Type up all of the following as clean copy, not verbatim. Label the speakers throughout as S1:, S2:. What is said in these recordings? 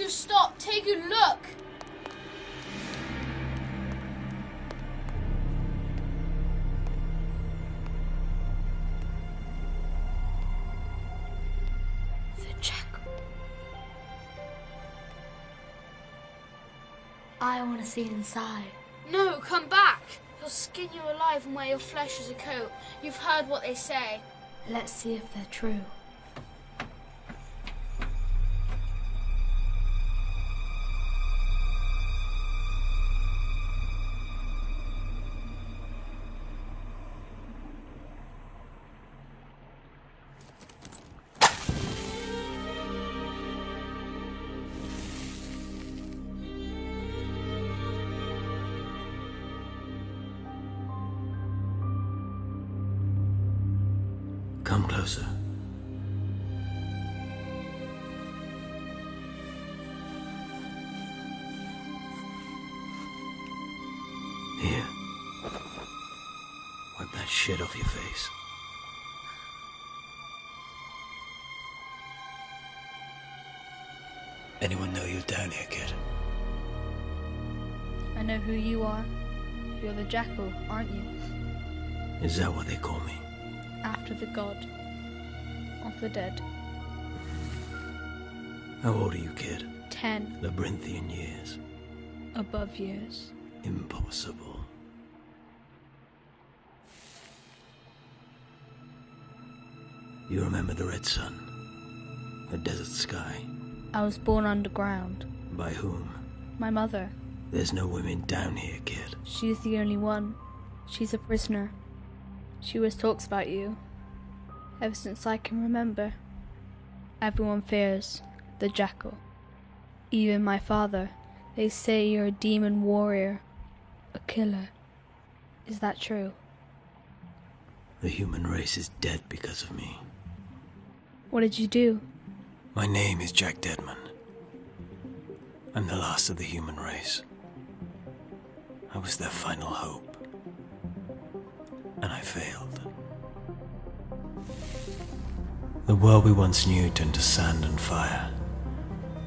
S1: Just stop. Take a look.
S2: The jackal. I want to see inside.
S1: No, come back. He'll skin you alive and wear your flesh as a coat. You've heard what they say.
S2: Let's see if they're true.
S3: Come closer. Here. Wipe that shit off your face. Anyone know you're down here, kid?
S2: I know who you are. You're the jackal, aren't you?
S3: Is that what they call me?
S2: After the god of the dead.
S3: How old are you, kid?
S2: 10
S3: Labyrinthian years.
S2: above years.
S3: Impossible. You remember the red sun? The desert sky?
S2: I was born underground.
S3: By whom?
S2: My mother.
S3: There's no women down here, kid.
S2: She's the only one. She's a prisoner. She always talks about you. Ever since I can remember. Everyone fears the jackal. Even my father. They say you're a demon warrior. A killer. Is that true?
S3: The human race is dead because of me.
S2: What did you do?
S3: My name is Jack Deadman. I'm the last of the human race. I was their final hope. And I failed. The world we once knew turned to sand and fire.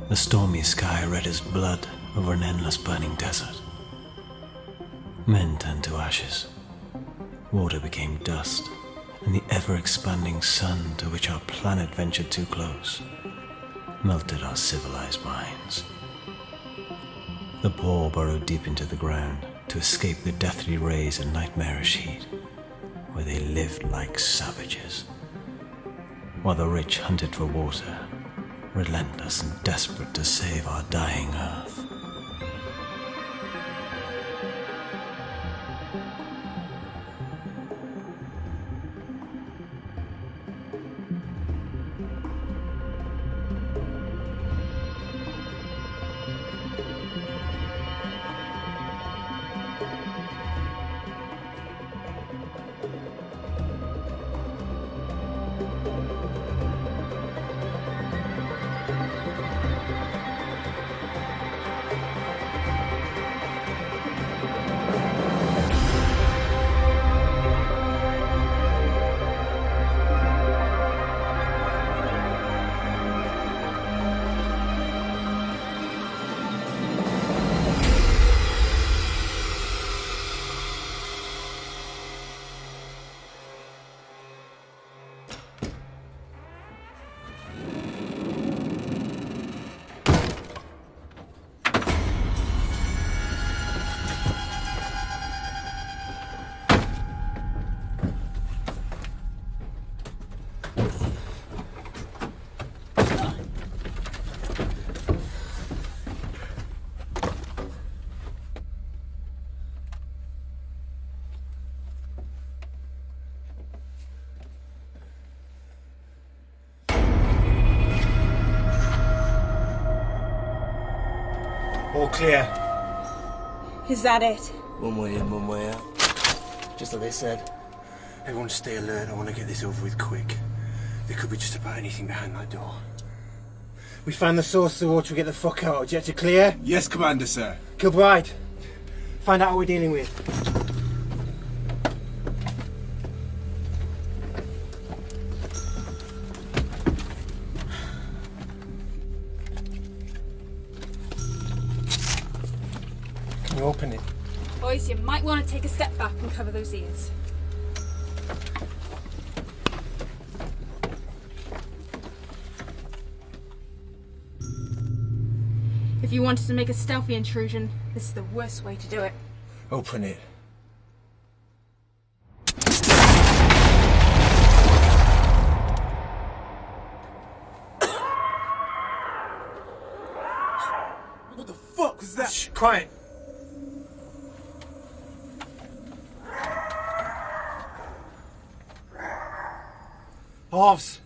S3: The stormy sky red as blood over an endless burning desert. Men turned to ashes. Water became dust, and the ever-expanding sun to which our planet ventured too close melted our civilized minds. The poor burrowed deep into the ground to escape the deathly rays and nightmarish heat, where they lived like savages, while the rich hunted for water, relentless and desperate to save our dying earth.
S4: All clear.
S5: Is that it?
S6: One way in, one way out. Just like they said.
S4: Everyone stay alert. I want to get this over with quick. There could be just about anything behind that door. We found the source of the water. We get the fuck out. Objective clear?
S7: Yes, Commander, sir.
S4: Kilbride, find out what we're dealing with. you open it?
S5: Boys, you might want to take a step back and cover those ears. If you wanted to make a stealthy intrusion, this is the worst way to do it.
S4: Open it.
S6: What the fuck was that?
S4: Shh, quiet. Halves,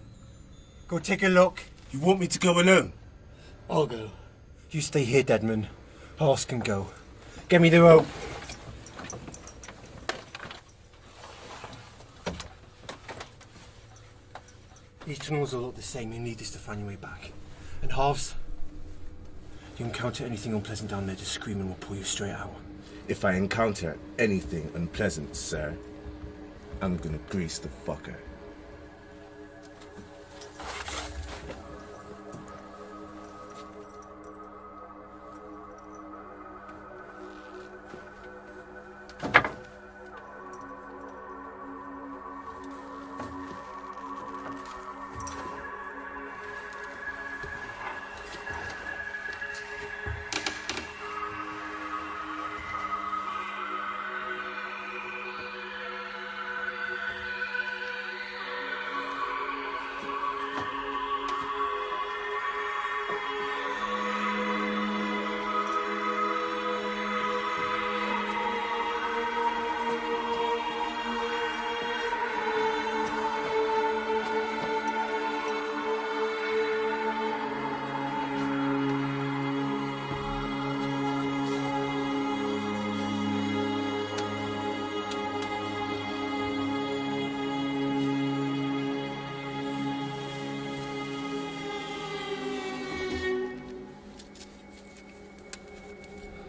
S4: go take a look.
S6: You want me to go alone?
S4: I'll go. You stay here, Deadman. Halves can go. Get me the rope. These tunnels all look the same. You need this to find your way back. And Halves, you encounter anything unpleasant down there, just scream and we'll pull you straight out.
S7: If I encounter anything unpleasant, sir, I'm gonna grease the fucker.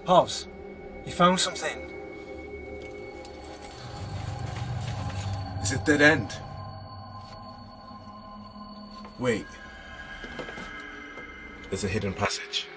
S4: Halves, you found something?
S7: It's a dead end. Wait. There's a hidden passage.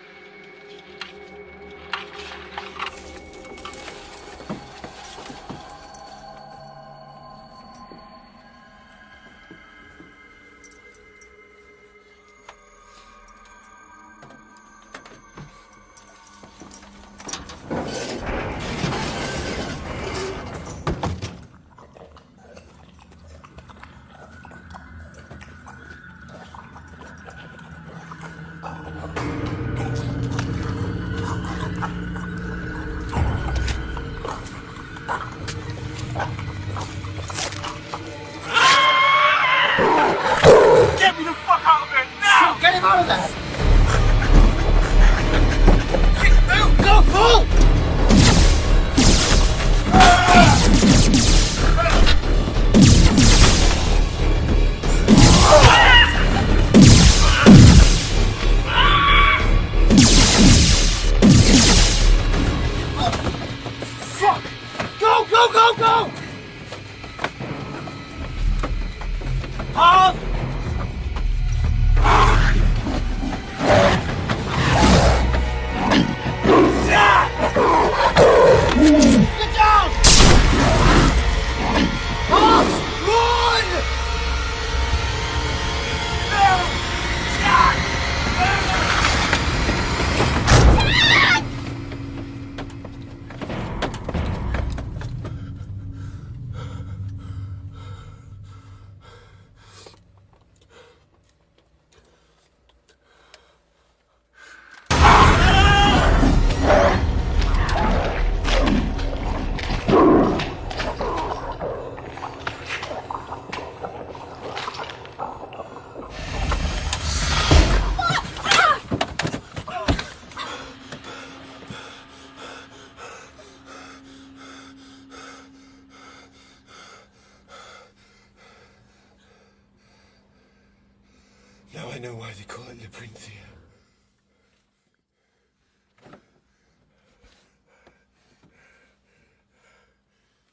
S4: Now I know why they call it Labyrinthia.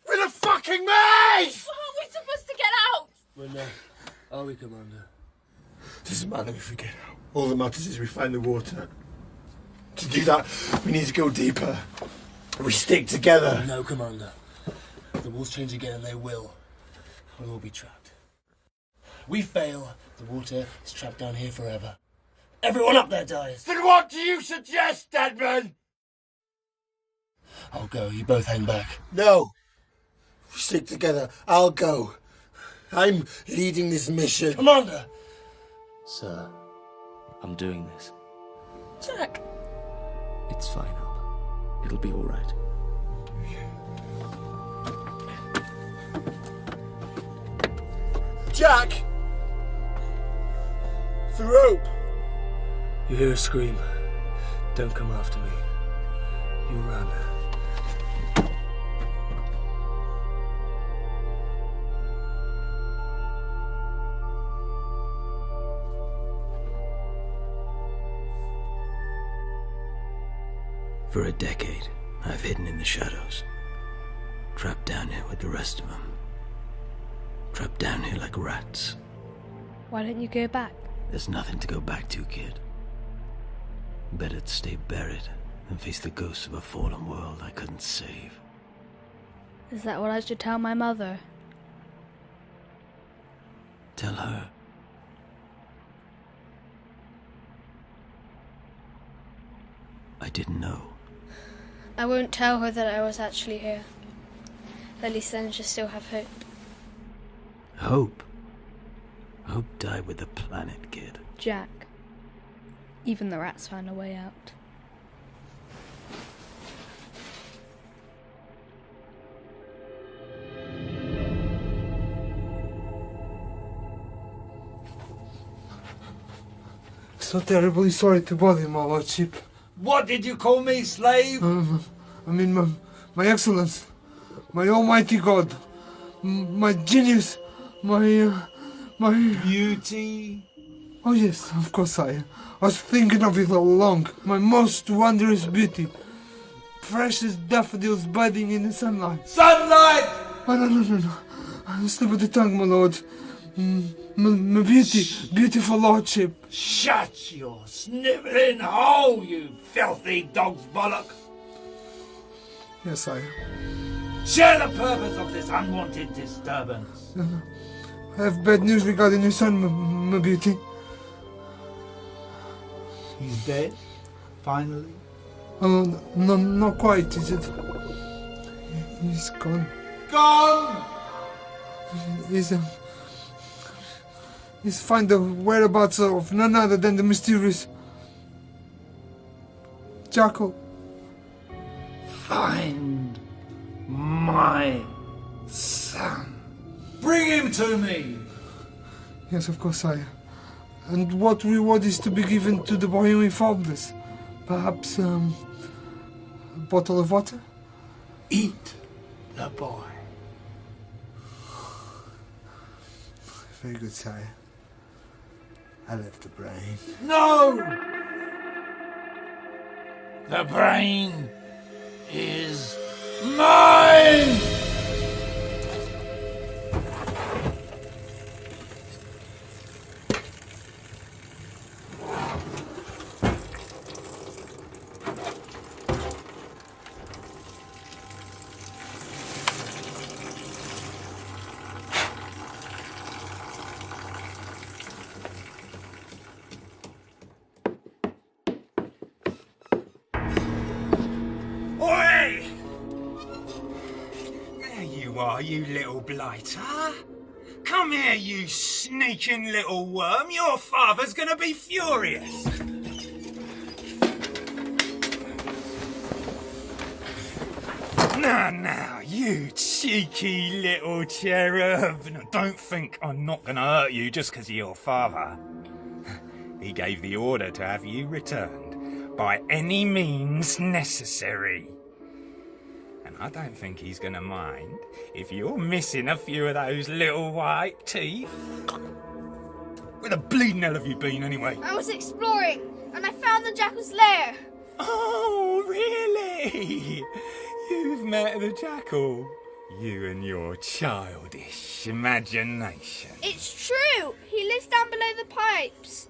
S4: We're the fucking maze!
S1: How are we supposed to get out?
S6: Well, no. Are we, Commander?
S4: Doesn't matter if we get out. All that matters is we find the water. To do that, we need to go deeper. We stick together.
S6: No, Commander. If the walls change again, and they will, we'll all be trapped. We fail, the water is trapped down here forever. Everyone up there dies.
S4: Then what do you suggest, Deadman?
S6: I'll go, you both hang back.
S4: No. We stick together. I'll go. I'm leading this mission.
S6: Commander!
S8: Sir, I'm doing this.
S6: Jack!
S8: It's fine, Hub. It'll be all right.
S4: Jack! The rope!
S6: You hear a scream. Don't come after me. You run.
S3: For a decade, I've hidden in the shadows. Trapped down here with the rest of them. Trapped down here like rats.
S2: Why don't you go back?
S3: There's nothing to go back to, kid. Better to stay buried than face the ghosts of a fallen world I couldn't save.
S2: Is that what I should tell my mother?
S3: Tell her. I didn't know.
S2: I won't tell her that I was actually here. At least then she'll still have hope.
S3: Hope? Hope died with the planet, kid.
S2: Jack. Even the rats found a way out.
S9: So terribly sorry to bother you, my lordship.
S10: What did you call me, slave?
S9: I mean, my excellence, my almighty god, my genius, my
S10: beauty.
S9: Oh yes, of course I was thinking of it all along. My most wondrous beauty, fresh as daffodils budding in the sunlight.
S10: Sunlight!
S9: Oh no! Slip of the tongue, my lord. My beautiful lordship.
S10: Shut your snivelling hole, you filthy dog's bollock!
S9: Yes, sire.
S10: Share the purpose of this unwanted disturbance.
S9: I have bad news regarding your son, my beauty.
S10: He's dead? Finally?
S9: Oh, no, not quite, is it? He's gone.
S10: Gone!
S9: He's find the whereabouts of none other than the mysterious Jackal.
S10: Find my son. Bring him to me!
S9: Yes, of course, sire. And what reward is to be given to the boy who informed us? Perhaps, a bottle of water?
S10: Eat the boy.
S9: Very good, sire. I left the brain.
S10: No! The brain is mine! Oi! There you are, you little blighter. Come here, you sneaking little worm. Your father's gonna be furious. Now, you cheeky little cherub. Now, don't think I'm not gonna hurt you just because of your father. He gave the order to have you returned by any means necessary. And I don't think he's gonna mind if you're missing a few of those little white teeth. Where the bleeding hell have you been, anyway?
S1: I was exploring, and I found the jackal's lair.
S10: Oh, really? You've met the jackal? You and your childish imagination.
S1: It's true. He lives down below the pipes.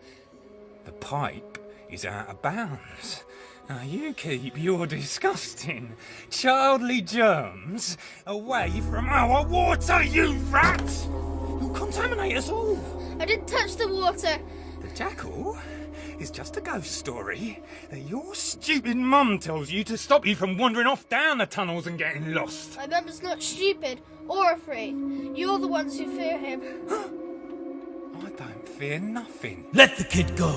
S10: The pipe is out of bounds. Now you keep your disgusting, childly germs away from our water, you rat! You'll contaminate us all.
S1: I didn't touch the water.
S10: The jackal is just a ghost story that your stupid mum tells you to stop you from wandering off down the tunnels and getting lost.
S1: My mum is not stupid or afraid. You're the ones who fear him.
S10: I don't fear nothing.
S3: Let the kid go.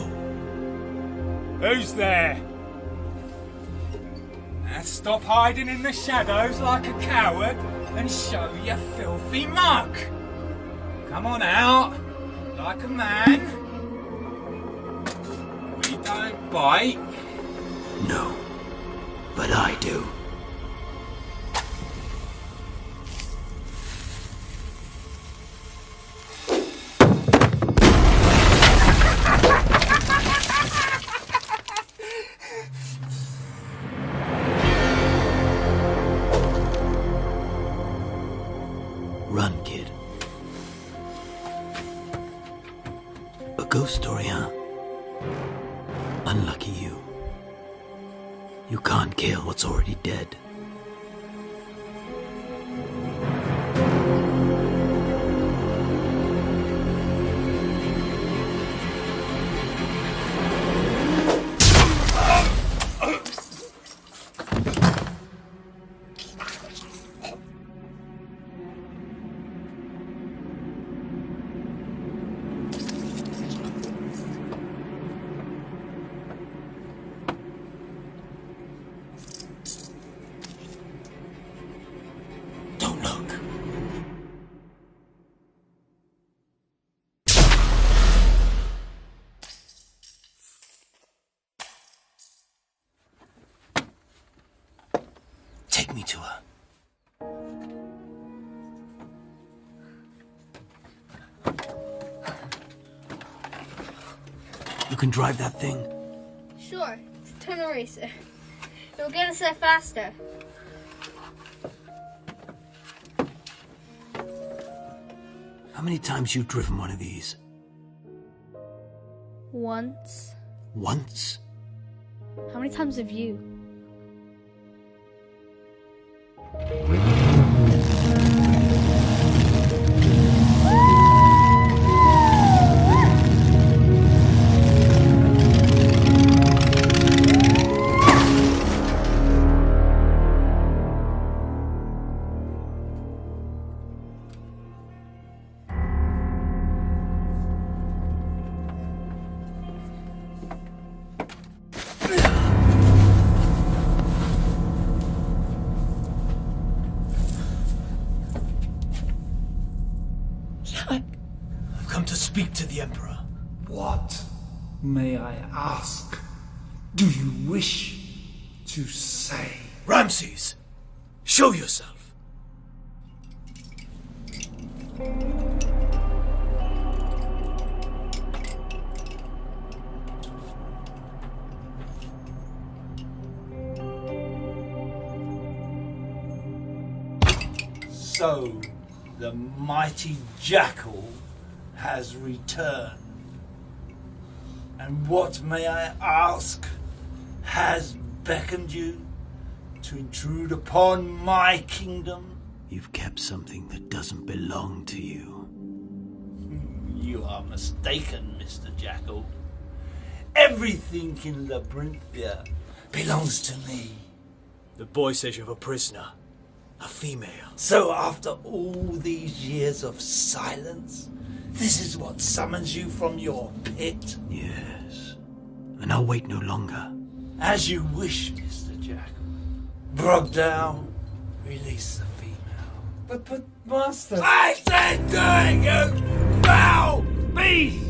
S10: Who's there? Now stop hiding in the shadows like a coward and show your filthy mug. Come on out, like a man. We don't bite.
S3: No, but I do. Run, kid. A ghost story, huh? Unlucky you. You can't kill what's already dead. Don't look. Take me to her. You can drive that thing?
S1: Sure, it's a tunnel racer. It'll get us there faster.
S3: How many times you driven one of these?
S2: Once.
S3: Once?
S2: How many times have you?
S3: I've come to speak to the Emperor.
S9: What, may I ask, do you wish to say?
S3: Ramses, show yourself.
S11: So, the mighty jackal has returned. And what, may I ask, has beckoned you to intrude upon my kingdom?
S3: You've kept something that doesn't belong to you.
S11: You are mistaken, Mr. Jackal. Everything in Labyrinthia belongs to me.
S3: The boy says you have a prisoner. A female.
S11: So after all these years of silence, this is what summons you from your pit?
S3: Yes. And I'll wait no longer.
S11: As you wish, Mr. Jackal. Brogdown, release the female.
S9: But Master...
S11: I said do it, you foul beast!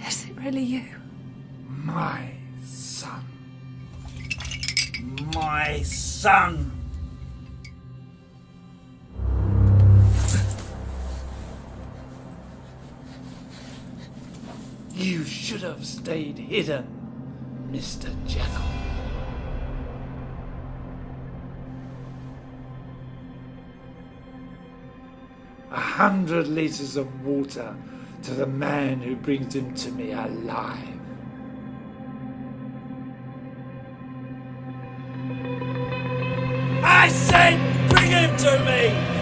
S5: Is it really you?
S9: My son.
S11: My son! You You should have stayed hidden, Mr. Jekyll. A 100 liters of water to the man who brings him to me alive. I said, bring him to me!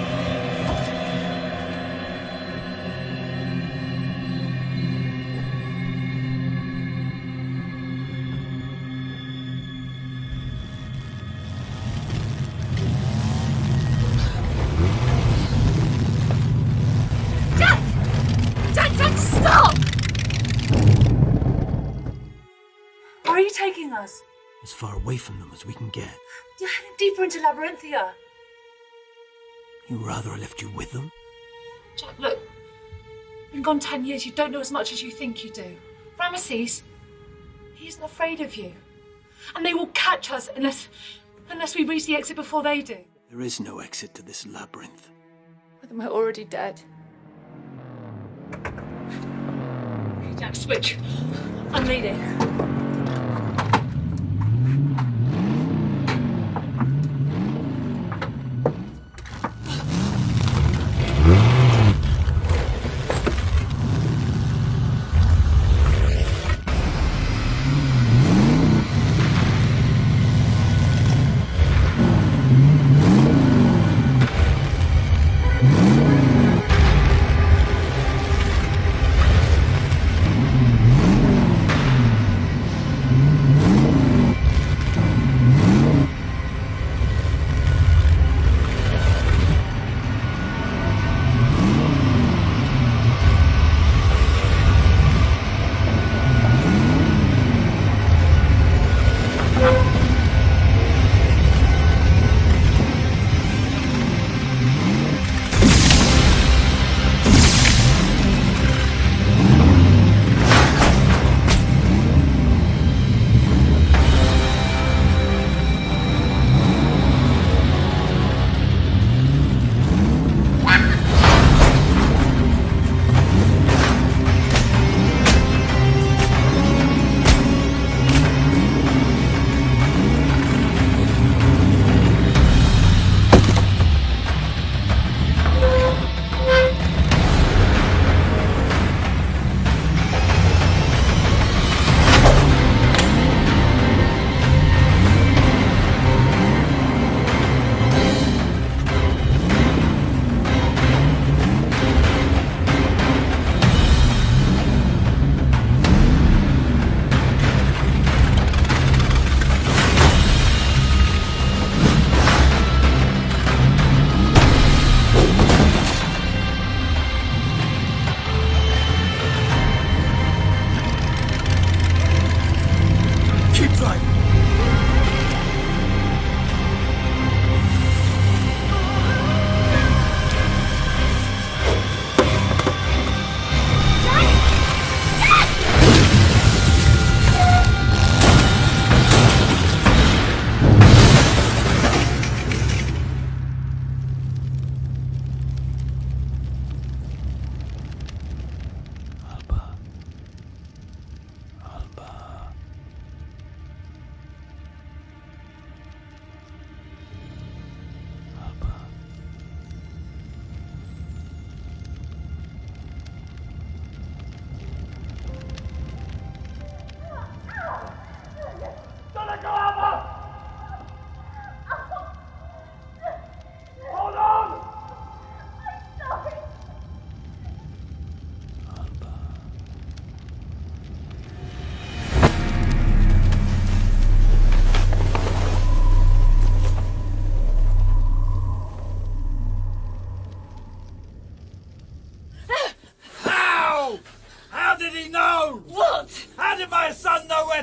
S5: Jack, stop! Where are you taking us?
S3: As far away from them as we can get.
S5: You're heading deeper into Labyrinthia.
S3: You'd rather I left you with them?
S5: Jack, look. You've been gone 10 years. You don't know as much as you think you do. Ramesses, he isn't afraid of you. And they will catch us unless we reach the exit before they do.
S3: There is no exit to this labyrinth.
S5: Well, then we're already dead. Jack, switch. I'm leading.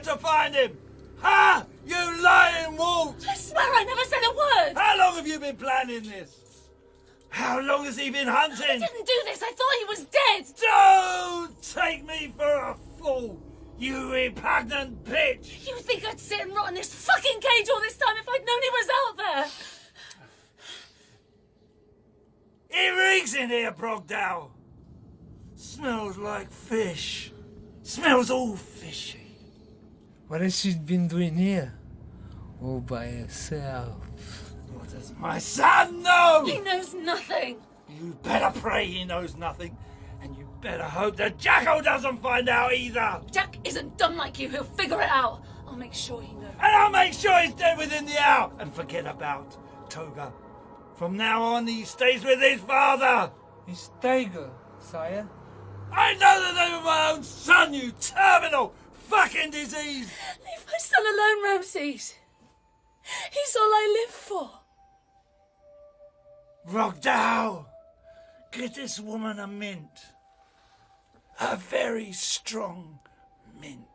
S11: to find him! Ha! You lying wolf!
S5: I swear I never said a word!
S11: How long have you been planning this? How long has he been hunting?
S5: I didn't do this, I thought he was dead!
S11: Don't take me for a fool, you repugnant bitch!
S5: You think I'd sit and rot in this fucking cage all this time if I'd known he was out there?
S11: It reeks in here, Brogdow. Smells like fish. Smells all fishy.
S9: What has she been doing here? All by herself.
S11: What does my son know?
S5: He knows nothing.
S11: You better pray he knows nothing. And you better hope the jackal doesn't find out either.
S5: Jack isn't dumb like you. He'll figure it out. I'll make sure he knows.
S11: And I'll make sure he's dead within the hour. And forget about Toga. From now on, he stays with his father.
S9: It's Tiger, sire.
S11: I know the name of my own son, you terminal fucking disease.
S5: Leave my son alone, Ramses. He's all I live for.
S11: Rogdow, get this woman a mint. A very strong mint.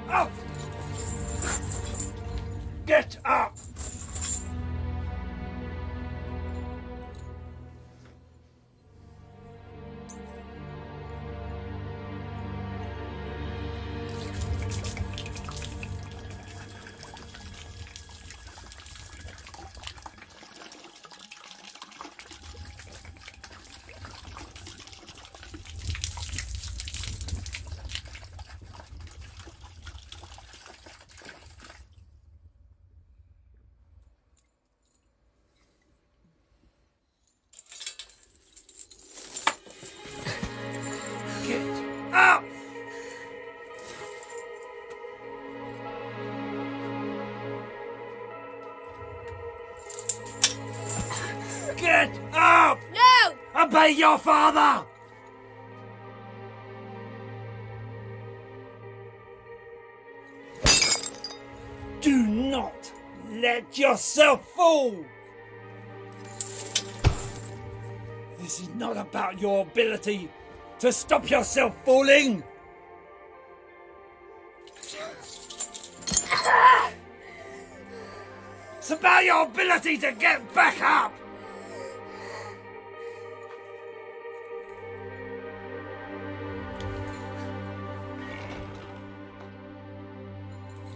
S11: Up! Get up! Up! Get up!
S1: No!
S11: Obey your father! Do not let yourself fall! This is not about your ability to stop yourself falling! It's about your ability to get back up!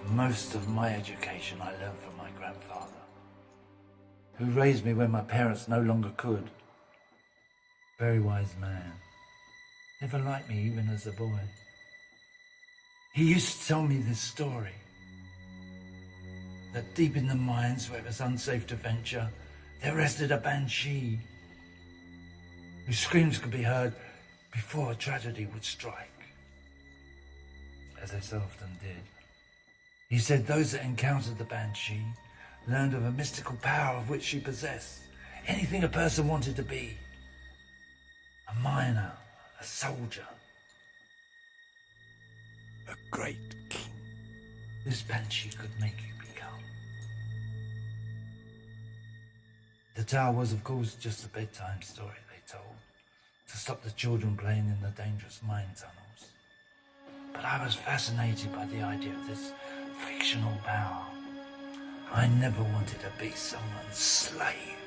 S11: Most of my education I learned from my grandfather, who raised me when my parents no longer could. Very wise man. Never liked me even as a boy. He used to tell me this story, that deep in the mines where it was unsafe to venture, there rested a banshee whose screams could be heard before a tragedy would strike, as they so often did. He said those that encountered the banshee learned of a mystical power of which she possessed. Anything a person wanted to be. A miner, a soldier, a great king. This banshee could make you become. The tale was, of course, just a bedtime story they told to stop the children playing in the dangerous mine tunnels. But I was fascinated by the idea of this fictional power. I never wanted to be someone's slave,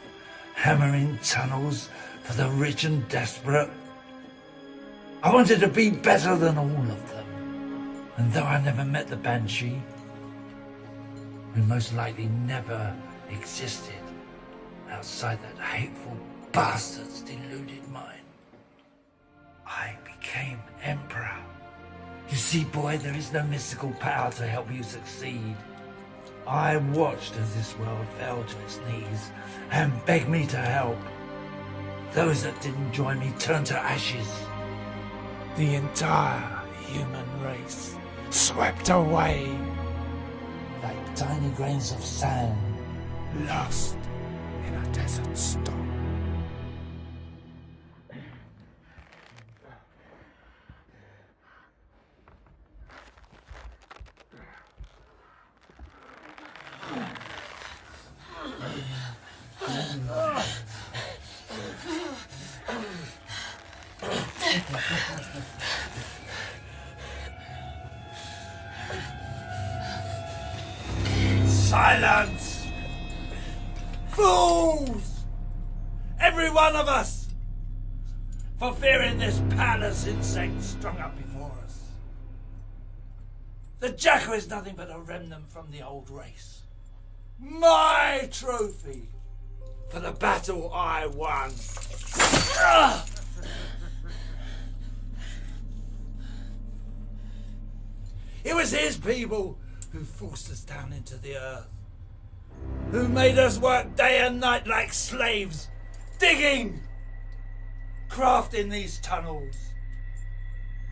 S11: hammering tunnels for the rich and desperate. I wanted to be better than all of them. And though I never met the banshee, who most likely never existed outside that hateful bastard's deluded mind, I became emperor. You see, boy, there is no mystical power to help you succeed. I watched as this world fell to its knees and begged me to help. Those that didn't join me turned to ashes. The entire human race swept away like tiny grains of sand lost in a desert storm. Silence! Fools! Every one of us! For fearing this palace insect strung up before us. The jackal is nothing but a remnant from the old race. My trophy for the battle I won. It was his people who forced us down into the earth, who made us work day and night like slaves, digging, crafting these tunnels.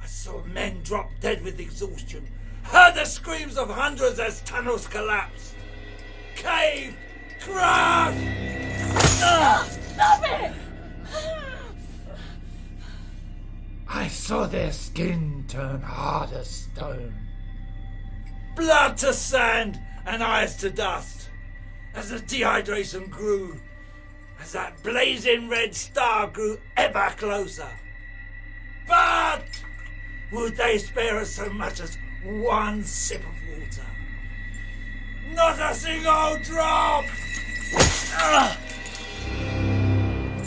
S11: I saw men drop dead with exhaustion, heard the screams of hundreds as tunnels collapsed, caved, crushed.
S5: Stop it!
S11: I saw their skin turn hard as stone, blood to sand and eyes to dust, as the dehydration grew, as that blazing red star grew ever closer. But would they spare us so much as one sip of water? Not a single drop!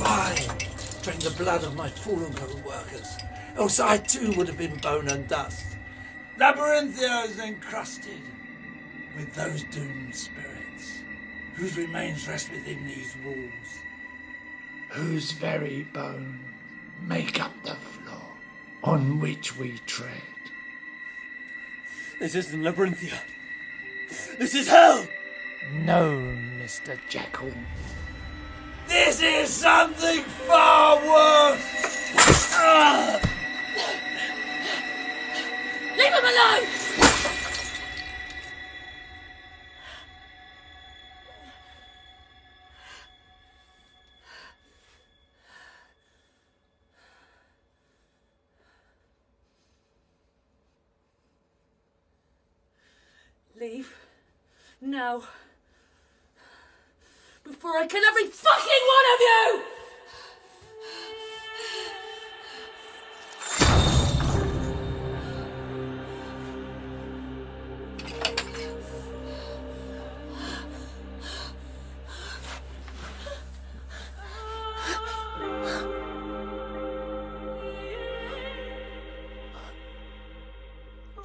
S11: I drank the blood of my fallen co-workers, else I too would have been bone and dust. Labyrinthia is encrusted with those doomed spirits, whose remains rest within these walls, whose very bones make up the floor on which we tread.
S6: This isn't Labyrinthia. This is hell!
S11: No, Mr. Jackal. This is something far worse!
S5: Leave him alone! Leave. Now. Before I kill every fucking one of you!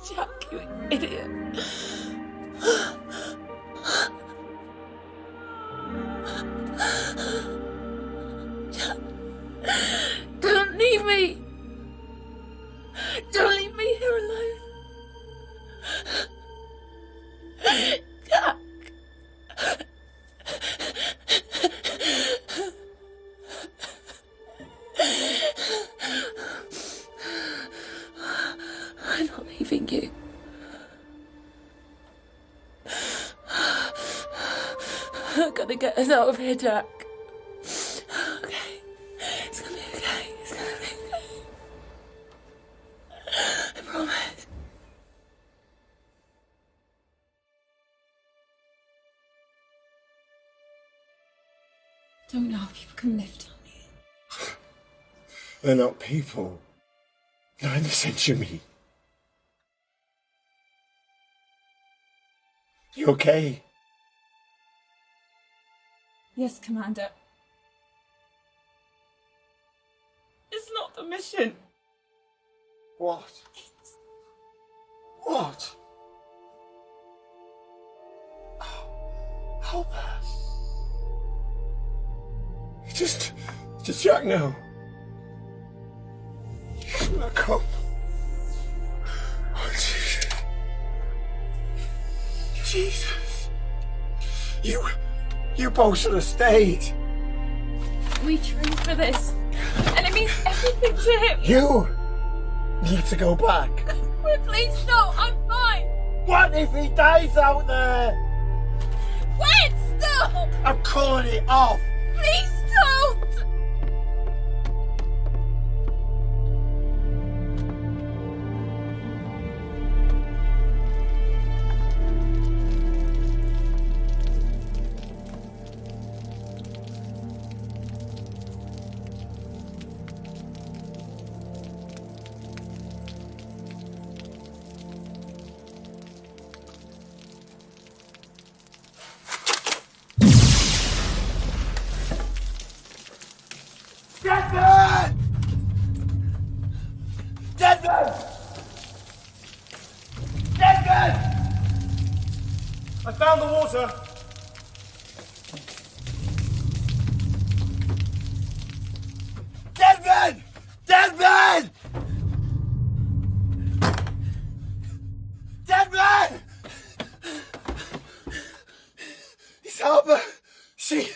S5: Jack, you idiot. Jack, don't leave me. Don't leave me here alone. Jack. I'm not leaving you. I'm gonna get us out of here, Jack. Okay. It's gonna be okay. It's gonna be okay. I promise. Don't know how people can live down here.
S4: They're not people. Not in the sense you mean. You okay?
S5: Yes, Commander. It's not the mission.
S4: What? What? Oh, help us. Just Jack now. Look up. Oh, Jesus. Jesus. You both should have stayed.
S5: We trained for this, and it means everything to him.
S4: You need to go back.
S5: Please stop, I'm fine.
S4: What if he dies out there?
S5: Wait, stop!
S4: I'm calling it off.
S5: Please don't!
S4: Deadman! Deadman! Deadman!
S6: found the water.
S7: Dead man! Dead man! Dead man! It's Harper. She...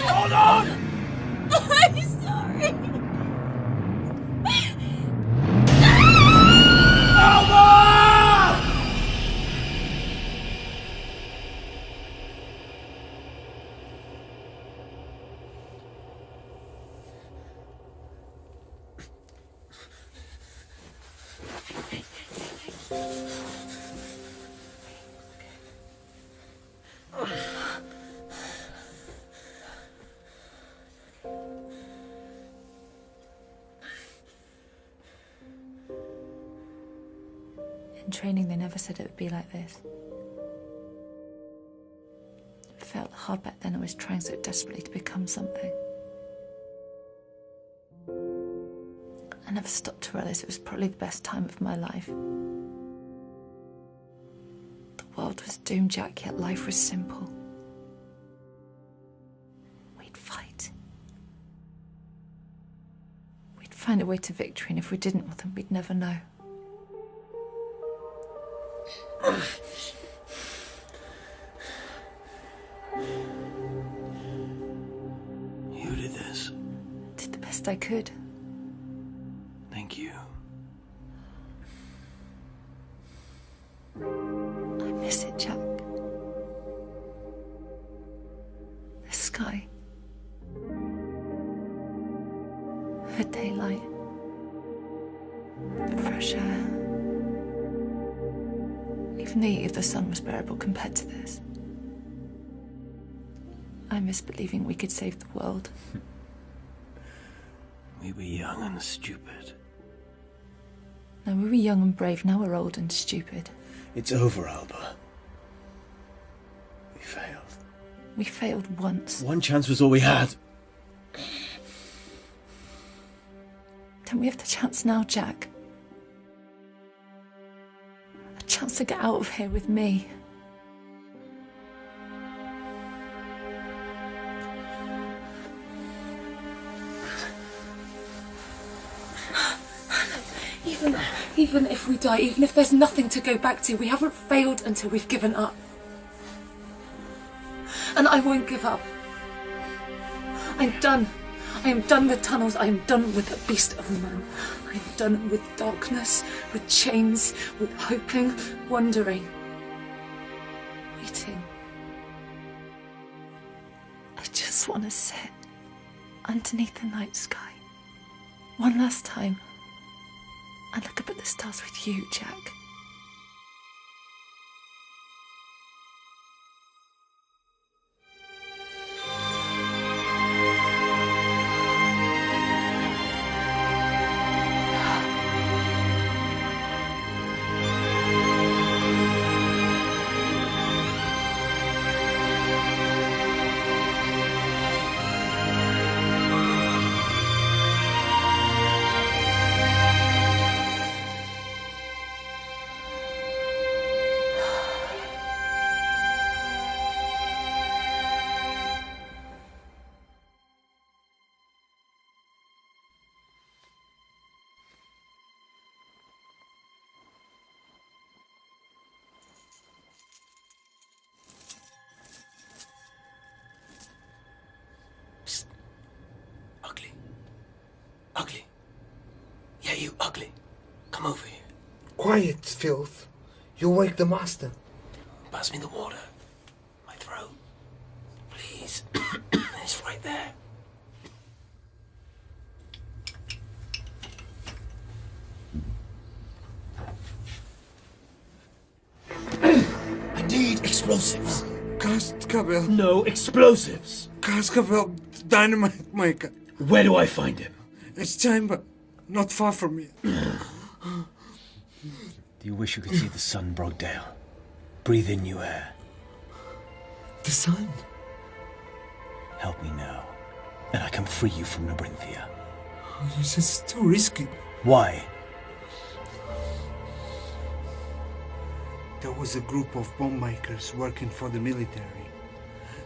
S1: Hold on! I'm sorry.
S12: In training, they never said it would be like this. It felt hard back then. I was trying so desperately to become something. I never stopped to realise it was probably the best time of my life. The world was doomed, Jack, yet life was simple. We'd fight. We'd find a way to victory, and if we didn't, well, then we'd never know.
S3: You did this.
S12: Did the best I could.
S3: Thank you.
S12: I miss it, Jack. The sky. The daylight. The fresh air. Even the heat of the sun was bearable compared to this. I miss believing we could save the world.
S3: We were young and stupid.
S12: No, we were young and brave, now we're old and stupid.
S3: It's over, Alba. We failed.
S12: We failed once.
S3: One chance was all we had.
S12: Don't we have the chance now, Jack? A chance to get out of here with me. Even if we die, even if there's nothing to go back to, we haven't failed until we've given up. And I won't give up. I'm done. I am done with tunnels. I am done with the beast of a man. I am done with darkness, with chains, with hoping, wondering, waiting. I just want to sit underneath the night sky one last time and look up at the stars with you, Jack.
S3: Come over here.
S9: Quiet, filth. You'll wake the master.
S3: Pass me the water. My throat. Please. It's right there. I need explosives.
S9: Cascabel.
S6: No explosives.
S9: Cascabel, dynamite maker.
S6: Where do I find him?
S9: His chamber, not far from here.
S3: Do you wish you could see the sun, Brogdale? Breathe in new air.
S9: The sun?
S3: Help me now, and I can free you from Labyrinthia.
S9: This is too risky.
S3: Why?
S9: There was a group of bomb makers working for the military.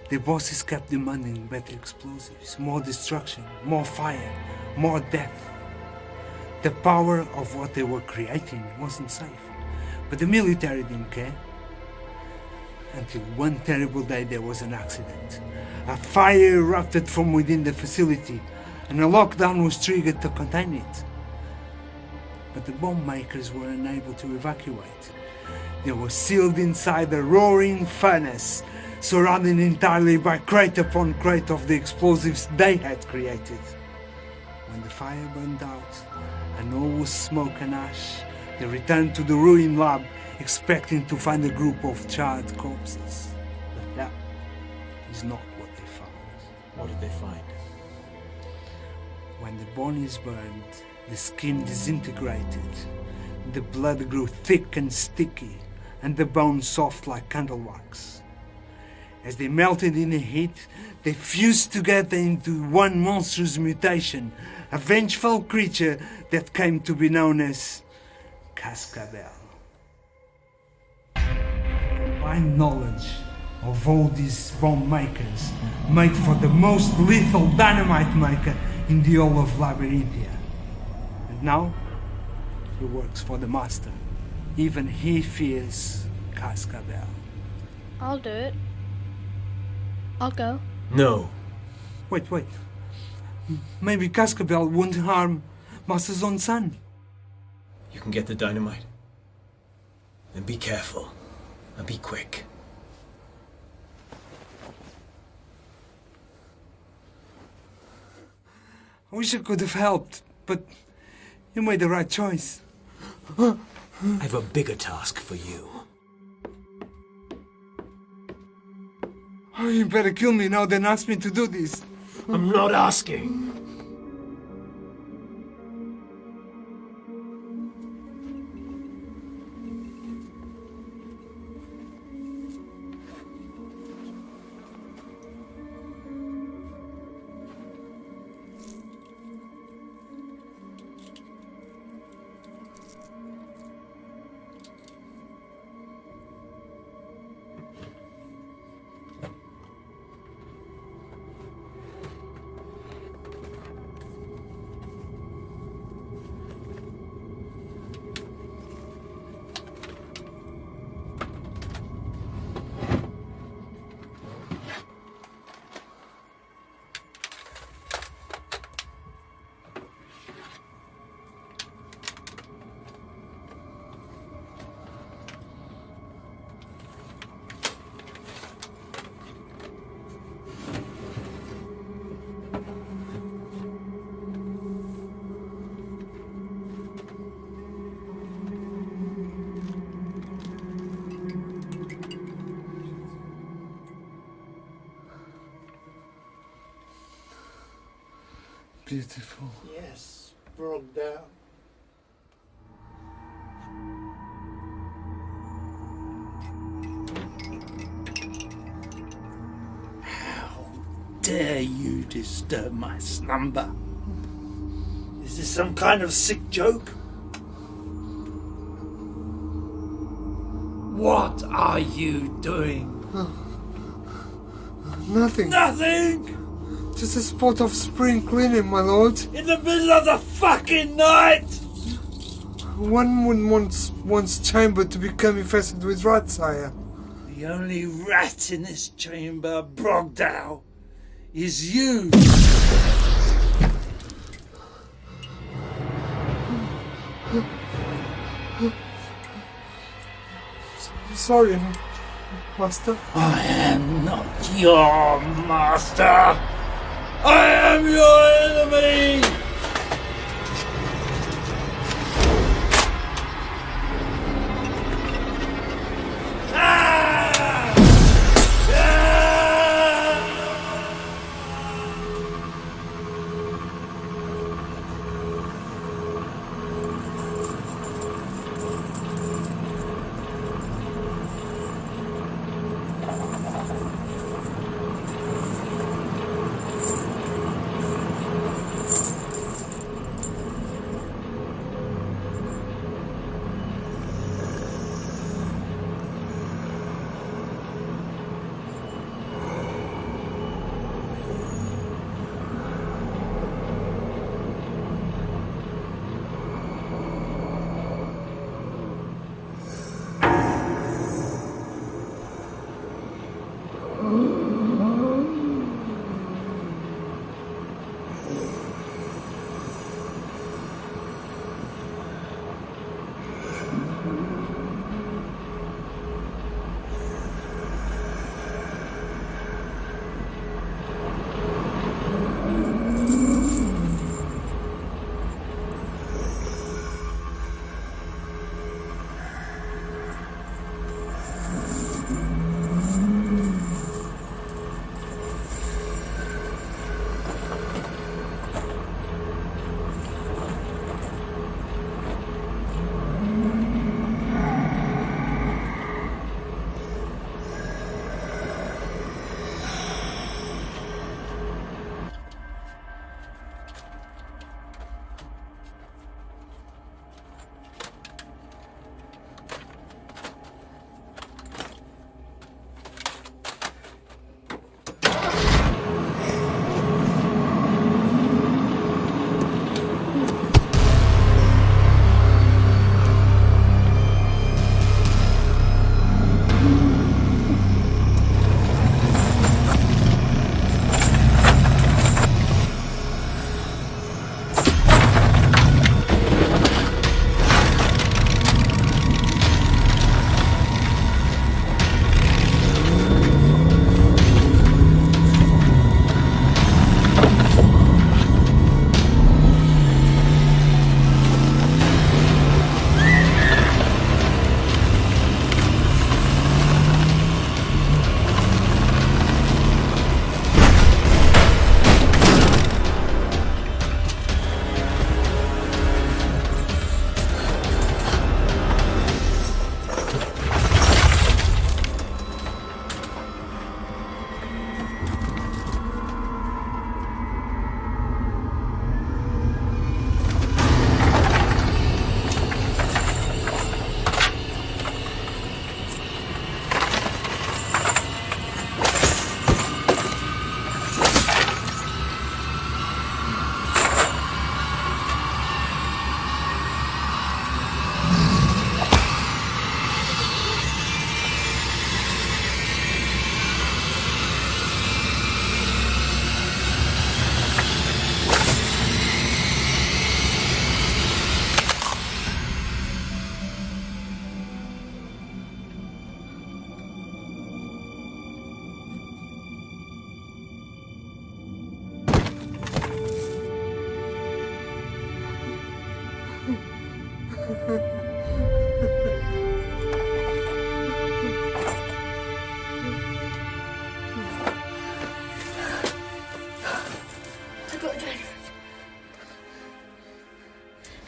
S9: The bosses kept demanding better explosives, more destruction, more fire, more death. The power of what they were creating wasn't safe, but the military didn't care. Until one terrible day there was an accident. A fire erupted from within the facility, and a lockdown was triggered to contain it. But the bomb makers were unable to evacuate. They were sealed inside a roaring furnace, surrounded entirely by crate upon crate of the explosives they had created. When the fire burned out, and all was smoke and ash, they returned to the ruined lab, expecting to find a group of charred corpses. But that is not what they found.
S3: What did they find?
S9: When the bodies burned, the skin disintegrated, the blood grew thick and sticky, and the bones soft like candle wax. As they melted in the heat, they fused together into one monstrous mutation, a vengeful creature that came to be known as Cascabel. My knowledge of all these bomb makers made for the most lethal dynamite maker in the whole of Labyrinthia. And now, he works for the master. Even he fears Cascabel.
S2: I'll do it. I'll go.
S3: No.
S9: Wait. Maybe Cascabel won't harm Master's own son.
S3: You can get the dynamite. Then be careful. And be quick.
S9: I wish I could have helped, but you made the right choice.
S3: I've a bigger task for you.
S9: Oh, you better kill me now than ask me to do this.
S3: I'm not asking.
S9: Beautiful.
S4: Yes, Brogdale.
S11: How dare you disturb my slumber? Is this some kind of sick joke? What are you doing?
S9: Nothing.
S11: Nothing!
S9: Just a spot of spring cleaning, my lord.
S11: In the middle of the fucking night!
S9: One wouldn't want one's chamber to become infested with rats, sire.
S11: The only rat in this chamber, Brogdale, is you!
S9: Sorry, Master.
S6: I am not your master. I am your enemy.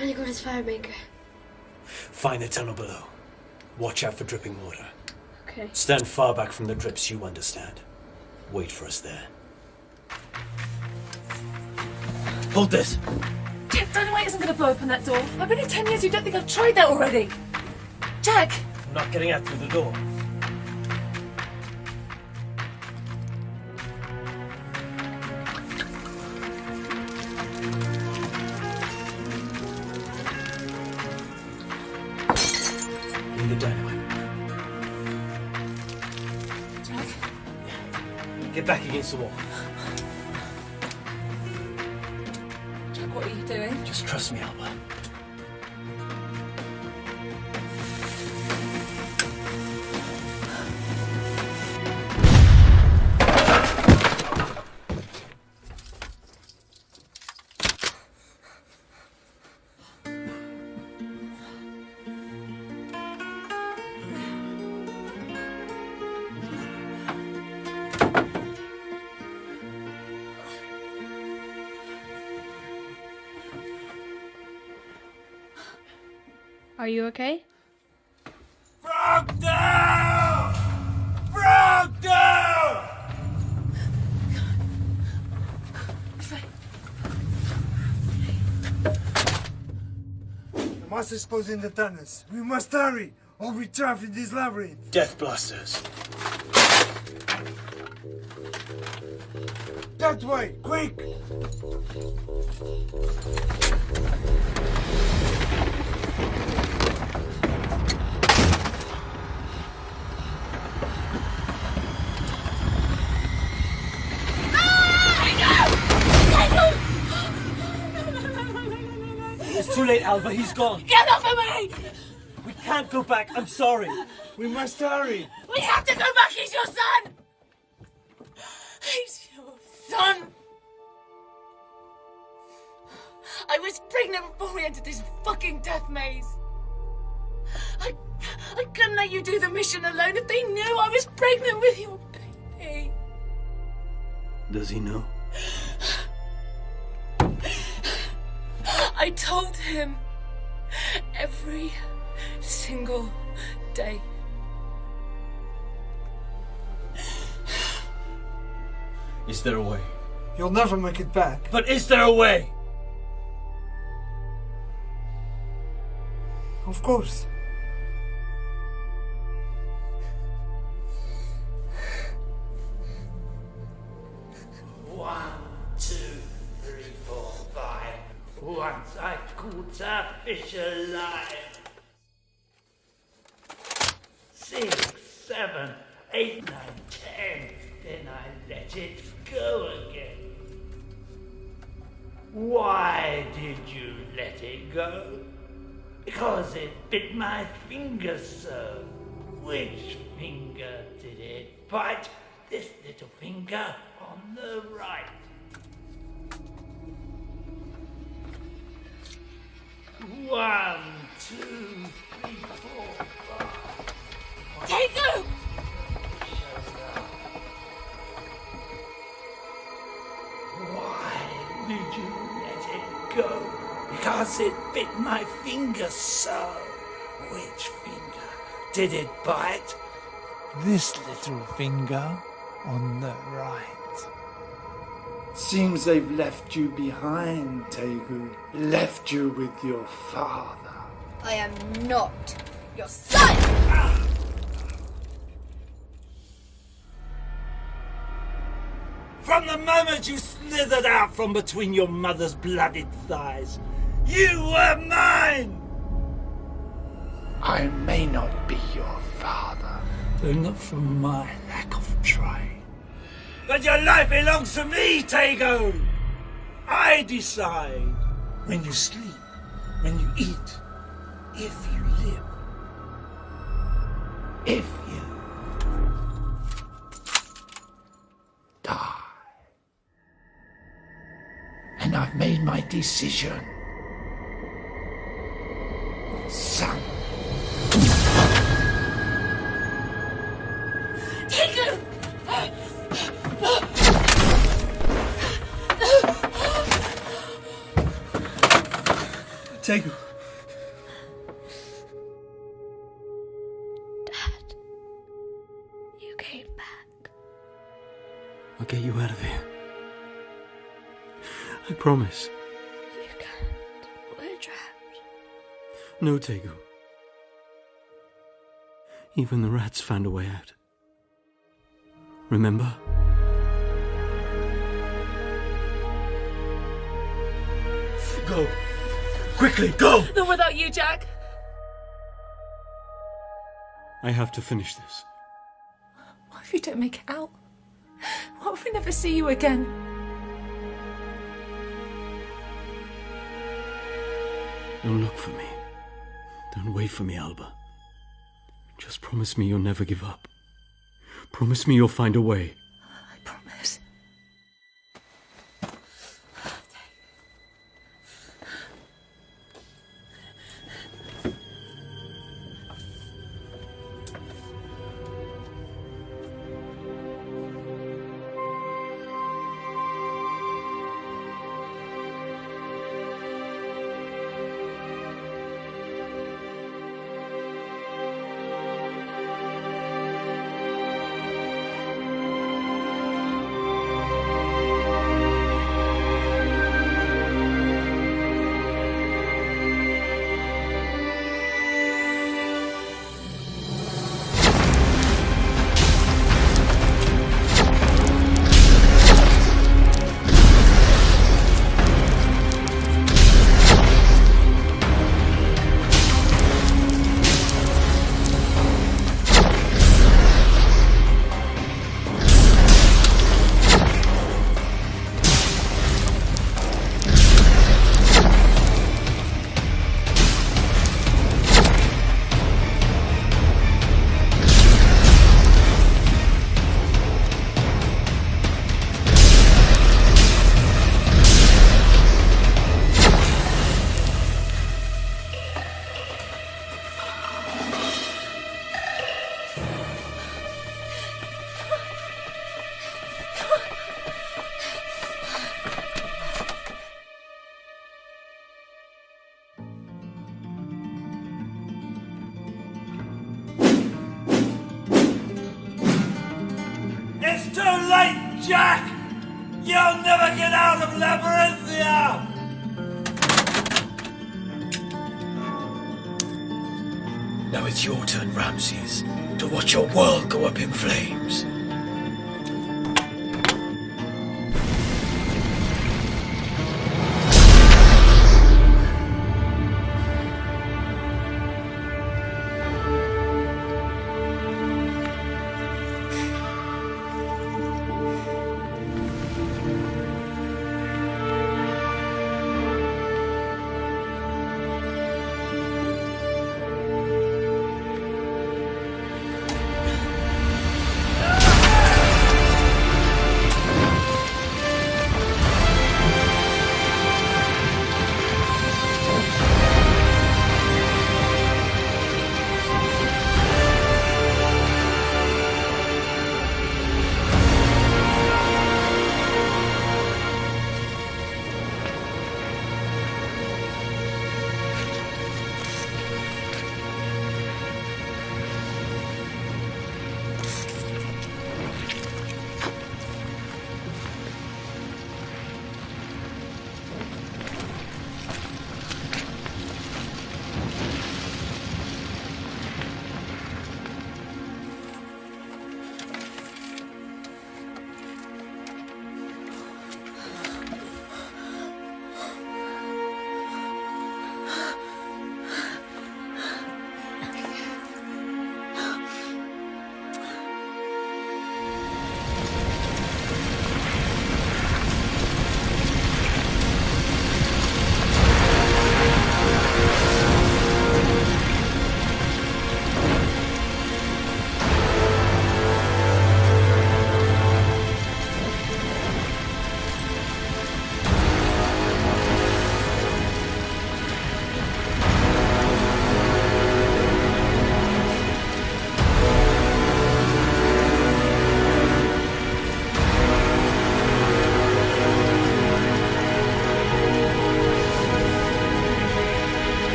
S1: Only got his firebreaker.
S3: Find the tunnel below. Watch out for dripping water.
S1: Okay.
S3: Stand far back from the drips, you understand. Wait for us there. Hold this!
S5: Jack, dynamite isn't going to blow open that door. I've been here 10 years, you don't think I've tried that already? Jack!
S3: I'm not getting out through the door. Give me the dynamite.
S5: Jack?
S3: Get back against the wall.
S5: Jack, what are you doing?
S3: Just trust me, Alba.
S2: Are you okay?
S10: Frogdale! Frogdale!
S9: The monster's closing the tunnels. We must hurry, or we trapped in this labyrinth.
S4: Death blasters.
S9: That way, quick!
S6: It's too late, Alba. He's gone.
S12: Get off of me!
S6: We can't go back. I'm sorry.
S9: We must hurry.
S12: We have to go back. He's your son. He's your son. I was pregnant before we entered this fucking death maze. I couldn't let you do the mission alone if they knew I was pregnant with your baby.
S3: Does he know?
S12: I told him every single day.
S6: Is there a way?
S9: You'll never make it back.
S6: But is there a way?
S9: Of course.
S11: Once I caught a fish alive. 6, 7, 8, 9, 10. Then I let it go again. Why did you let it go? Because it bit my finger so. Which finger did it bite? This little finger on the right. 1, 2, 3, 4, 5.
S12: Take him!
S11: Why did you let it go? Because it bit my finger so. Which finger did it bite? This little finger on the right.
S9: Seems they've left you behind, Tegu. Left you with your father.
S1: I am not your son!
S11: From the moment you slithered out from between your mother's blooded thighs, you were mine!
S9: I may not be your father.
S11: Though not from my lack of trying. But your life belongs to me, Tego! I decide when you sleep, when you eat, if you live. If you die. And I've made my decision. Son.
S12: Take him!
S3: Tegu.
S2: Dad, you came back.
S3: I'll get you out of here. I promise.
S2: You can't. We're trapped.
S3: No, Tegu. Even the rats found a way out. Remember?
S6: Go. Quickly, go!
S12: Not without you, Jack.
S3: I have to finish this.
S12: What if you don't make it out? What if we never see you again?
S3: Don't look for me. Don't wait for me, Alba. Just promise me you'll never give up. Promise me you'll find a way.
S12: I promise.
S11: I'll never get out of Labyrinthia!
S3: Now it's your turn, Ramses, to watch your world go up in flames.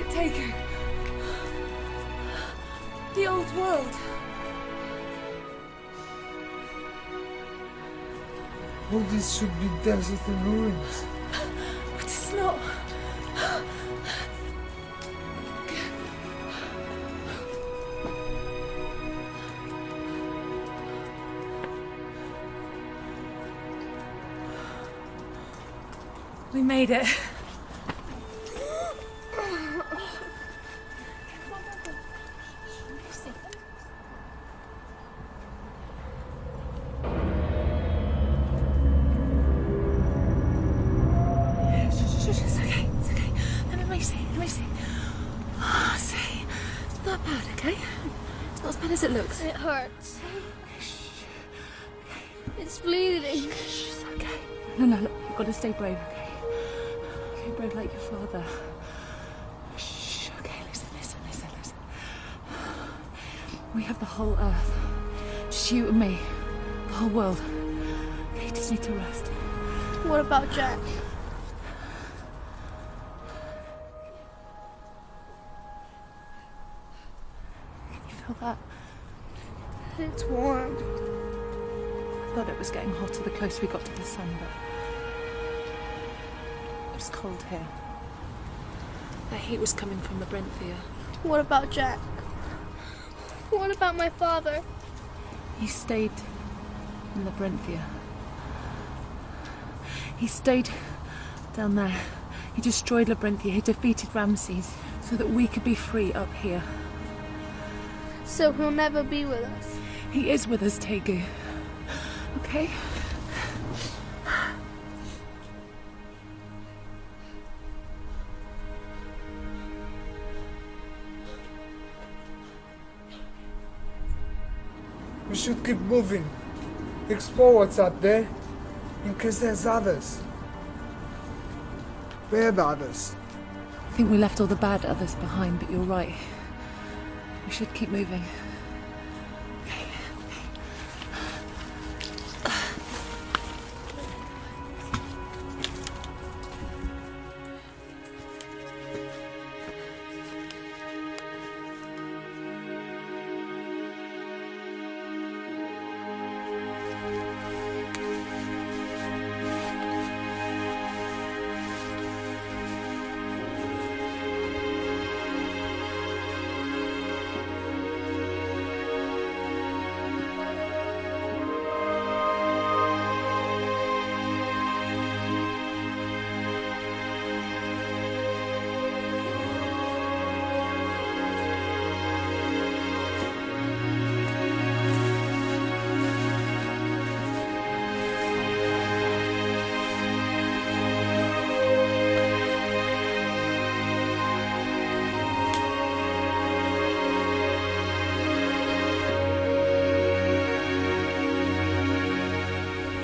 S12: Taken. The old world.
S9: All this should be desert and ruins.
S12: But it's not. We made it. Not as bad as it looks.
S1: It hurts. It's bleeding.
S12: It's okay. No, look, you've got to stay brave, okay? Okay, brave like your father. Shh, okay, listen. We have the whole earth. Just you and me. The whole world. Okay, you just need to rest.
S1: What about Jack?
S12: Can you feel that?
S1: It's warm.
S12: I thought it was getting hotter the closer we got to the sun, but it was cold here. That heat was coming from the Brenthia.
S1: What about Jack? What about my father?
S12: He stayed in the Brenthia. He stayed down there. He destroyed Labrenthia. He defeated Ramses so that we could be free up here.
S1: So he'll never be with us.
S12: He is with us, Tegu. Okay?
S9: We should keep moving. Explore what's out there. In case there's others. Where are the others?
S12: I think we left all the bad others behind, but you're right. We should keep moving.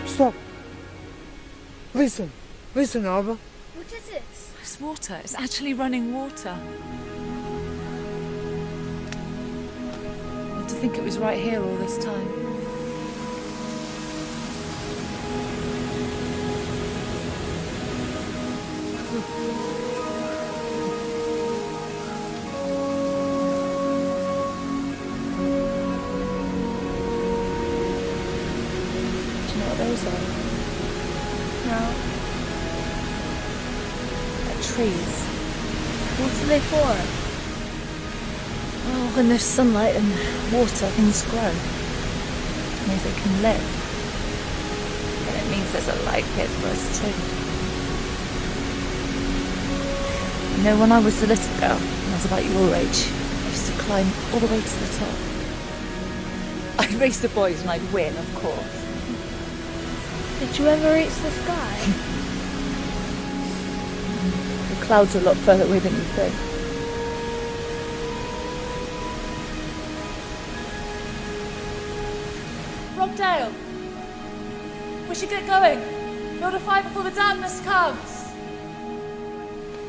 S9: Stop. Listen, Alba.
S1: What is this?
S12: It's water. It's actually running water. And to think it was right here all this time. Do you know what those are?
S1: No.
S12: Trees.
S1: What are they for?
S12: Well, when there's sunlight and water, things grow. It means they can live. And it means there's a life here for us too. You know, when I was a little girl, when I was about your age, I used to climb all the way to the top. I'd race the boys and I'd win, of course.
S1: Did you ever reach the sky?
S12: The clouds are a lot further away than you think. Rockdale! We should get going. Build a fire before the darkness comes.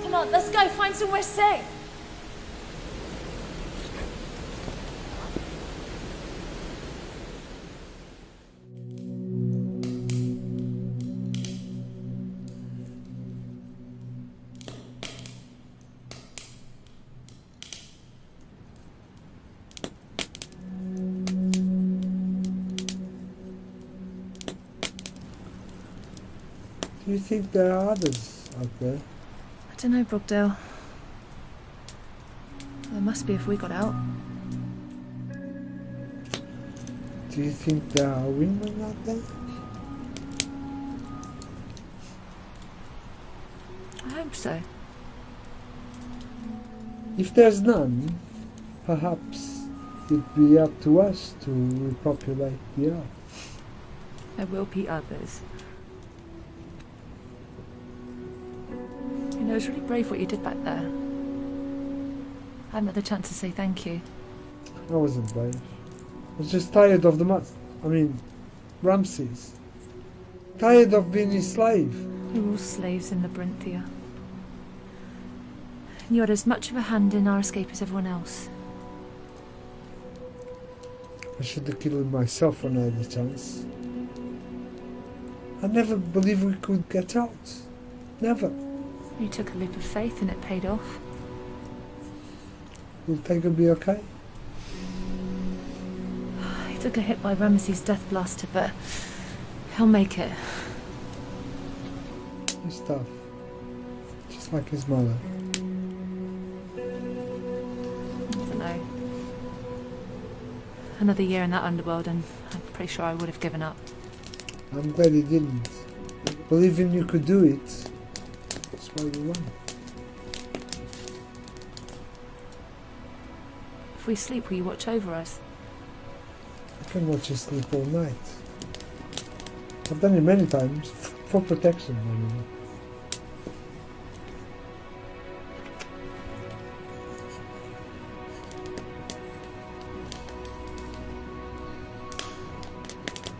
S12: Come on, let's go. Find somewhere safe.
S9: Do you think there are others out there?
S12: I don't know, Brogdale. There must be if we got out.
S9: Do you think there are women out there?
S12: I hope so.
S9: If there's none, perhaps it'd be up to us to repopulate the earth.
S12: There will be others. You know, it was really brave what you did back there. I hadn't had the chance to say thank you.
S9: I wasn't brave. I was just tired of Ramses. Tired of being his slave.
S5: We were all slaves in Labyrinthia. And you had as much of a hand in our escape as everyone else.
S9: I should have killed myself when I had the chance. I never believed we could get out. Never.
S5: You took a leap of faith and it paid off.
S9: Will Tego be okay?
S5: He took a hit by Ramesses' death blaster, but he'll make it.
S9: He's tough. Just like his mother.
S5: I don't know. Another year in that underworld and I'm pretty sure I would have given up.
S9: I'm glad he didn't. Believing you could do it. That's why you won.
S5: If we sleep, will you watch over us?
S9: I can watch you sleep all night. I've done it many times. For protection, I mean.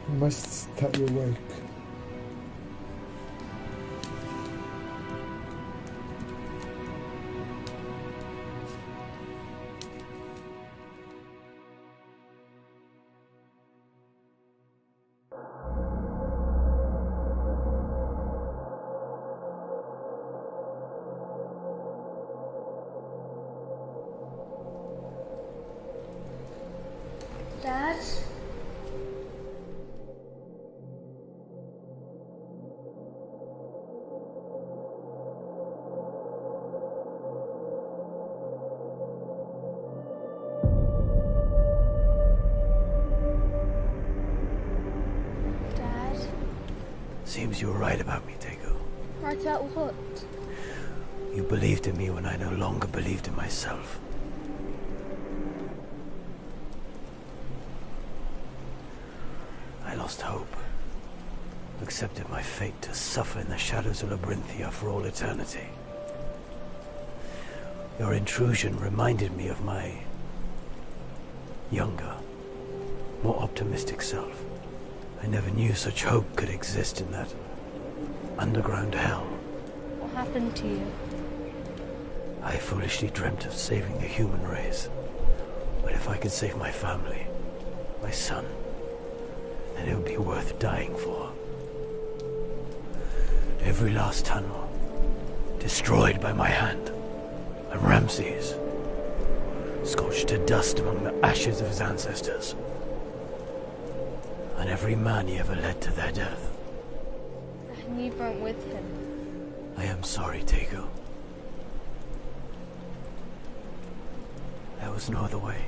S9: You must stay awake.
S1: Dad? Dad?
S3: Seems you were right about me, Tego.
S1: Right about what?
S3: You believed in me when I no longer believed in myself. I lost hope. Accepted my fate to suffer in the shadows of Labyrinthia for all eternity. Your intrusion reminded me of my younger, more optimistic self. I never knew such hope could exist in that underground hell.
S2: What happened to you?
S3: I foolishly dreamt of saving the human race. But if I could save my family, my son, then it would be worth dying for. Every last tunnel, destroyed by my hand, and Ramses, scorched to dust among the ashes of his ancestors, and every man he ever led to their death.
S2: And you weren't with him.
S3: I am sorry, Tego. There was no other way.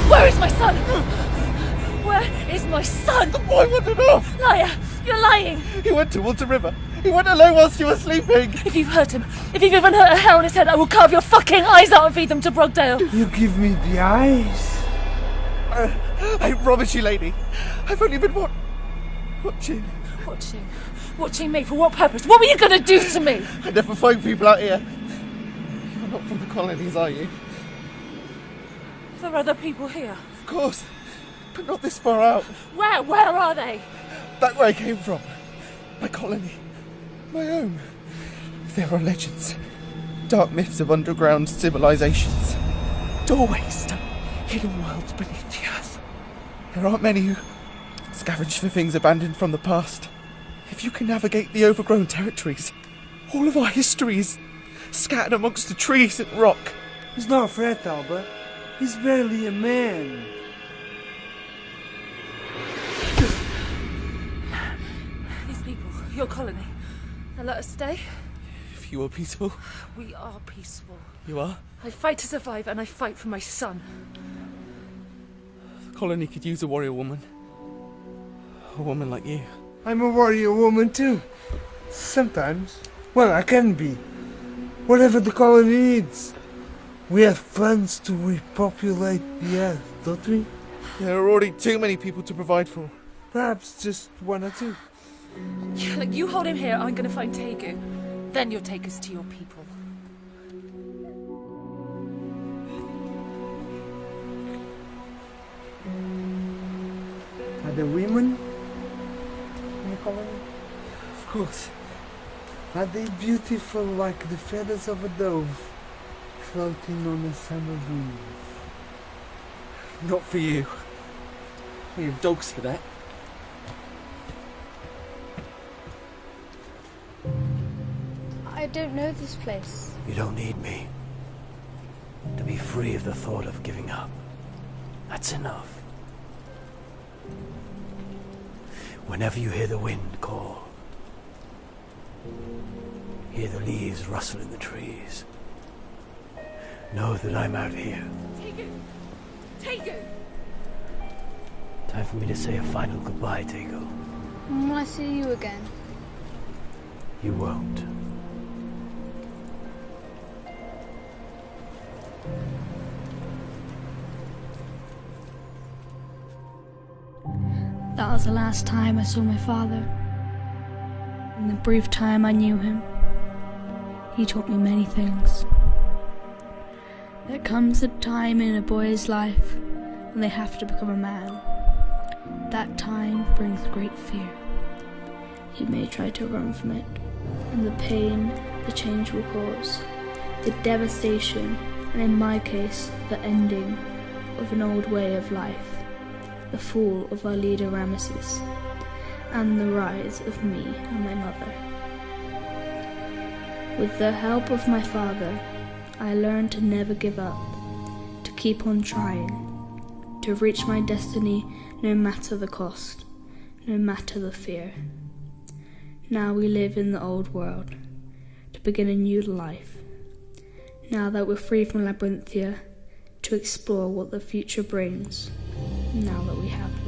S5: Where is my son? Where is my son?
S6: The boy wandered off!
S5: Liar! You're lying!
S6: He went towards the river. He went alone whilst you were sleeping.
S5: If you've hurt him, if you've even hurt a hair on his head, I will carve your fucking eyes out and feed them to Brogdale.
S9: You give me the eyes.
S6: I promise you, lady, I've only been watching.
S5: Watching me? For what purpose? What were you going to do to me?
S6: I never find people out here. You're not from the colonies, are you?
S5: There are other people here.
S6: Of course, but not this far out.
S5: Where? Where are they?
S6: Back where I came from. My colony. My home. There are legends. Dark myths of underground civilizations.
S13: doorways to hidden worlds beneath the earth. There aren't many who scavenge for things abandoned from the past. If you can navigate the overgrown territories, all of our history is scattered amongst the trees and rock.
S9: He's not a threat, Albert. He's barely a man.
S12: These people, your colony, they let us stay?
S13: If you were peaceful.
S12: We are peaceful.
S13: You are?
S12: I fight to survive and I fight for my son.
S13: The colony could use a warrior woman. A woman like you.
S9: I'm a warrior woman too. Sometimes. Well, I can be. Whatever the colony needs. We have plans to repopulate the earth, don't we?
S13: There are already too many people to provide for.
S9: Perhaps just one or two.
S12: Yeah, like you hold him here, I'm gonna find Tegu. Then you'll take us to your people.
S9: Are there women in the colony?
S13: Of course.
S9: Are they beautiful like the feathers of a dove floating on a summer breeze?
S13: Not for you. We have dogs for that.
S2: I don't know this place.
S3: You don't need me. To be free of the thought of giving up. That's enough. Whenever you hear the wind call, hear the leaves rustle in the trees, know that I'm out here.
S12: Tegu! Tegu!
S3: Time for me to say a final goodbye, Tegu.
S2: Will I see you again?
S3: You won't.
S2: That was the last time I saw my father. In the brief time I knew him, he taught me many things. There comes a time in a boy's life when they have to become a man. That time brings great fear. He may try to run from it, and the pain the change will cause, the devastation, and in my case, the ending of an old way of life, the fall of our leader Ramesses, and the rise of me and my mother. With the help of my father, I learned to never give up, to keep on trying, to reach my destiny no matter the cost, no matter the fear. Now we live in the old world, to begin a new life. Now that we're free from Labyrinthia, to explore what the future brings, now that we have one.